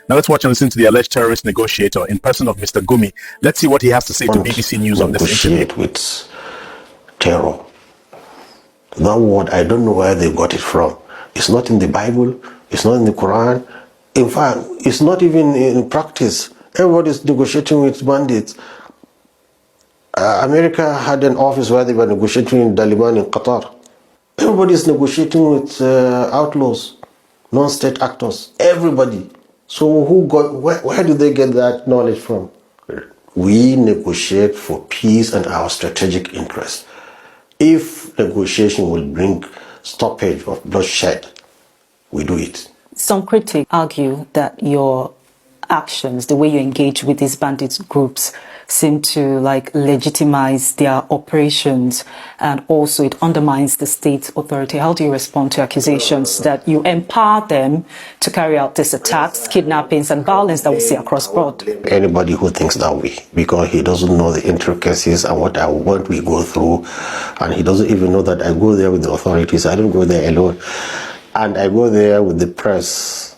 Now let's watch and listen to the alleged terrorist negotiator in person of Mr. Gumi. Let's see what he has to say to BBC News on this interview. Negotiate with terror. That word, I don't know where they got it from. It's not in the Bible. It's not in the Quran. In fact, it's not even in practice. Everybody's negotiating with bandits. America had an office where they were negotiating in Taliban in Qatar. Everybody's negotiating with outlaws, non-state actors. Everybody. So where do they get that knowledge from? We negotiate for peace and our strategic interests. If negotiation will bring stoppage of bloodshed, we do it. Some critics argue that your actions, the way you engage with these bandit groups, seem to legitimize their operations, and also it undermines the state authority. How do you respond to accusations that you empower them to carry out these attacks, kidnappings and violence that we see across board? Anybody who thinks that way, because he doesn't know the intricacies and what we go through, and he doesn't even know that I go there with the authorities. I don't go there alone, and I go there with the press.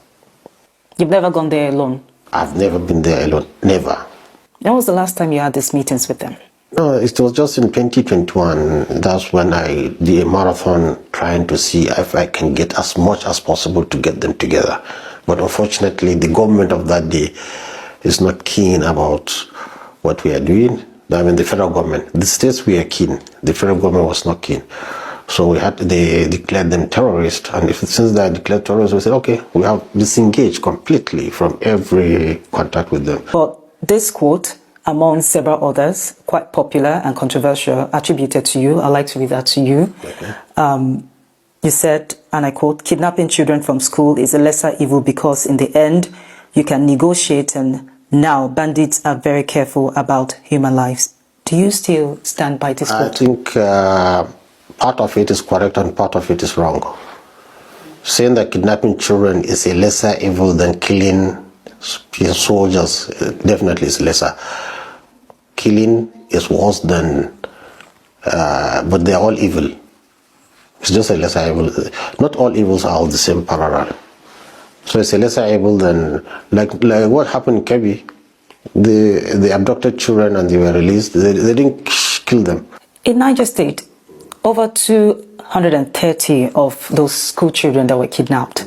You've never gone there alone? I've never been there alone, never. When was the last time you had these meetings with them? No, it was just in 2021. That's when I did a marathon trying to see if I can get as much as possible to get them together. But unfortunately, the government of that day is not keen about what we are doing. I mean, the federal government. The states we are keen. The federal government was not keen. So they declared them terrorists. And since they are declared terrorists, we said, okay, we have disengaged completely from every contact with them. But this quote, among several others, quite popular and controversial, attributed to you. I'd like to read that to you. Okay. You said, and I quote, "Kidnapping children from school is a lesser evil because in the end, you can negotiate, and now bandits are very careful about human lives." Do you still stand by this quote? I think part of it is correct and part of it is wrong. Saying that kidnapping children is a lesser evil than killing soldiers definitely is lesser. Killing is worse than, but they are all evil. It's just a lesser evil. Not all evils are of the same parallel. So it's a lesser evil than, like what happened in Kebbi. They abducted children and they were released. They didn't kill them. In Niger State, over 230 of those school children that were kidnapped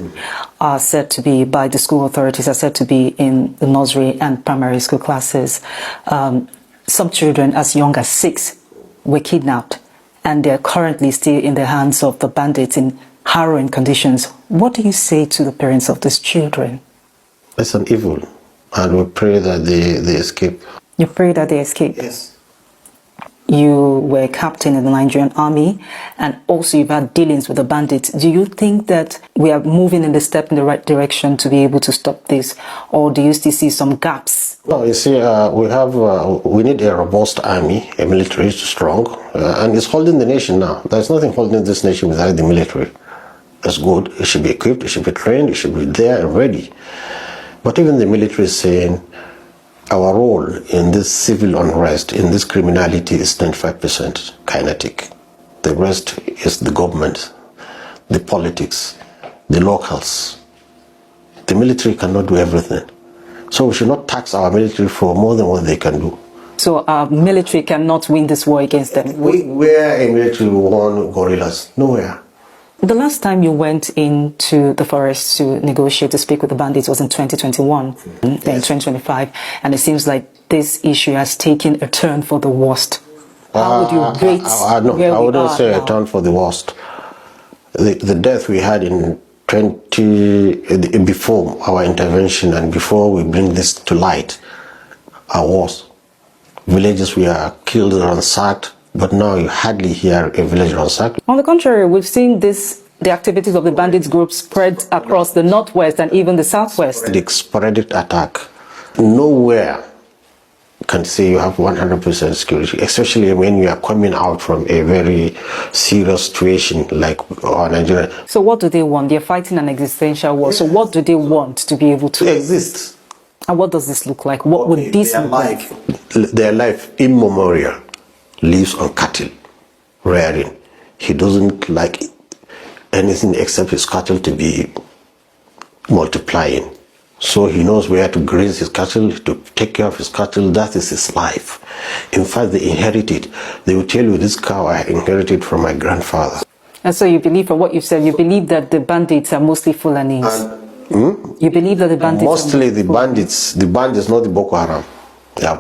are said to be, by the school authorities, are said to be in the nursery and primary school classes. Some children as young as 6 were kidnapped, and they're currently still in the hands of the bandits in harrowing conditions. What do you say to the parents of these children? It's an evil, and we pray that they escape. You pray that they escape? Yes. You were a captain in the Nigerian army, and also you've had dealings with the bandits. Do you think that we are moving in the right direction to be able to stop this, or do you still see some gaps? No, you see, we need a robust army, a military strong, and it's holding the nation now. There's nothing holding this nation without the military. It's good. It should be equipped. It should be trained. It should be there and ready. But even the military is saying, our role in this civil unrest, in this criminality, is 95% kinetic. The rest is the government, the politics, the locals. The military cannot do everything. So we should not tax our military for more than what they can do. So our military cannot win this war against them? Where a military won guerrillas? Nowhere. The last time you went into the forest to negotiate, to speak with the bandits, was in 2021, then in 2025, and it seems like this issue has taken a turn for the worst. How would you rate I wouldn't say a turn for the worst. The death we had in before our intervention and before we bring this to light are worse. Villages were killed and ransacked. But now you hardly hear a village ransacked. On the contrary, we've seen the activities of the bandits group spread across the northwest and even the southwest. The sporadic attack. Nowhere can say you have 100% security, especially when you are coming out from a very serious situation like Nigeria. So what do they want? They're fighting an existential war. So what do they want to be able to exist? And what does this look like? What would this look like? Their life immemorial lives on cattle rearing. He doesn't like anything except his cattle to be multiplying. So he knows where to graze his cattle, to take care of his cattle. That is his life. In fact, they inherit it. They will tell you, this cow I inherited from my grandfather. And so you believe, from what you've said, you believe that the bandits are mostly Fulanese. You believe that the bandits Mostly the bandits, not the Boko Haram. They are